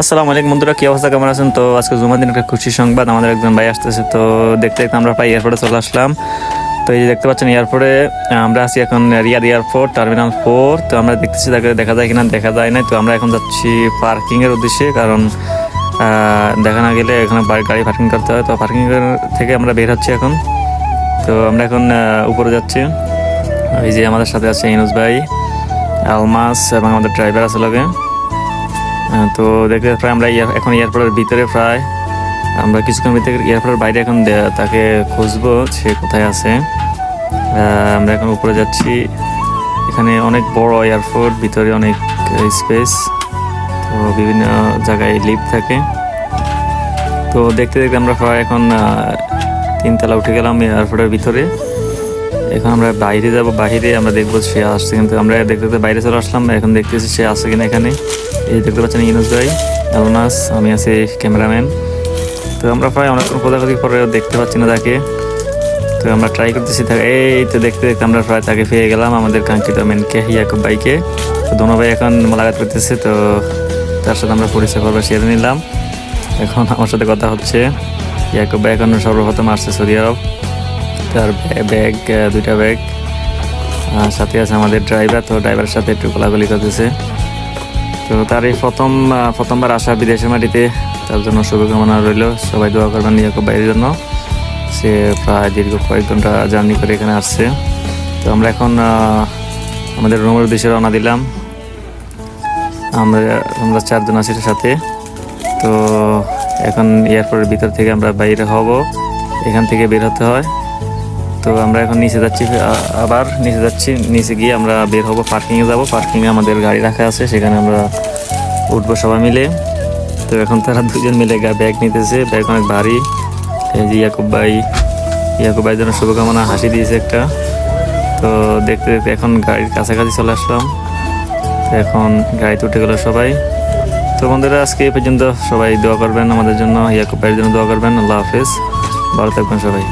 আসসালামু আলাইকুম বন্ধুরা, কি অবস্থা, কেমন আছেন? তো আজকে জুমার দিন একটা খুশি সংবাদ, আমাদের একজন ভাই আসতেছে। তো দেখতে দেখতে আমরা প্রায় এয়ারপোর্টে চলে আসলাম। তো এই যে দেখতে পাচ্ছেন এয়ারপোর্টে আমরা আছি এখন রিয়াদ এয়ারপোর্ট টার্মিনাল 4। তো আমরা দেখতেছি তাকে দেখা যায় কিনা, দেখা যায় না। তো আমরা এখন যাচ্ছি পার্কিংয়ের উদ্দেশ্যে, কারণ দেখা না গেলে এখানে গাড়ি পার্কিং করতে হয়। তো পার্কিংয়ের থেকে আমরা বের হচ্ছি এখন। তো আমরা এখন উপরে যাচ্ছি। এই যে আমাদের সাথে আছে ইনুস ভাই, আলমাস এবং আমাদের ড্রাইভার আছে লগে। তো দেখতে প্রায় আমরা এখন এয়ারপোর্টের ভিতরে, প্রায় আমরা কিছুক্ষণ ভিতরে এয়ারপোর্টের বাইরে এখন তাকে খুঁজবো সে কোথায় আছে। আমরা এখন উপরে যাচ্ছি। এখানে অনেক বড় এয়ারপোর্ট, ভিতরে অনেক স্পেস, তো বিভিন্ন জায়গায় লিফট থাকে। তো দেখতে দেখতে আমরা প্রায় এখন 3 তলা উঠে গেলাম এয়ারপোর্টের ভিতরে। এখন আমরা বাইরে যাব, বাইরে আমরা দেখবো সে আসছে, কিন্তু আমরা দেখতে দেখতে বাইরে চলে আসলাম। এখন দেখতেছি সে আসছে কিনা এখানে। এই দেখতে পাচ্ছেন ইউনুস ভাই, আলনাস, আমি আছি ক্যামেরাম্যান। তো আমরা প্রায় অনেকক্ষণ খোঁজাখুঁজি করে দেখতে পাচ্ছি না তাকে। তো আমরা ট্রাই করতেছি তাকে। এই তো দেখতে দেখতে আমরা প্রায় তাকে পেয়ে গেলাম, আমাদের কাঙ্ক্ষিত ম্যানকে, ইয়াকুব ভাইকে। তো দোনো ভাই এখন মোলাকাত করতেছে। তো তার সাথে আমরা পরিচয় পর্ব সেরে নিলাম। এখন আমার সাথে কথা হচ্ছে। ইয়াকুব ভাই এখন সর্বপ্রথম আসছে সৌদি আরব। তার ব্যাগ, 2টা ব্যাগ, সাথে আছে আমাদের ড্রাইভার। তো ড্রাইভারের সাথে একটু গোলাগুলি করতেছে। তো তার এই প্রথমবার আসা বিদেশের মাটিতে, তার জন্য শুভকামনা রইল। সবাই দোয়া করবেন ইয়াকুব ভাইয়ের জন্য। সে প্রায় দীর্ঘ কয়েক ঘন্টা জার্নি করে এখানে আসছে। তো আমরা এখন আমাদের রুমের উদ্দেশ্যে রওনা দিলাম। আমরা 4 জন আছি সাথে। তো এখন এয়ারপোর্টের ভিতর থেকে আমরা বাইরে হব, এখান থেকে বের হতে হয়। তো আমরা এখন নিচে যাচ্ছি, আবার নিচে যাচ্ছি। নিচে গিয়ে আমরা বের হবো, পার্কিংয়ে যাব। পার্কিংয়ে আমাদের গাড়ি রাখা আছে, সেখানে আমরা উঠবো সবাই মিলে। তো এখন তারা 2জন মিলে ব্যাগ নিতেছে, ব্যাগ অনেক ভারী। এই যে ইয়াকুব ভাই জন্য শুভকামনা, হাসি দিয়েছে একটা। তো দেখতে দেখতে এখন গাড়ির কাছাকাছি চলে আসলাম। তো এখন গাড়িতে উঠে গেল সবাই। তো বন্ধুরা, আজকে এই পর্যন্ত। সবাই দোয়া করবেন আমাদের জন্য, ইয়াকুব ভাইয়ের জন্য দোয়া করবেন। আল্লাহ হাফেজ, ভালো থাকবেন সবাই।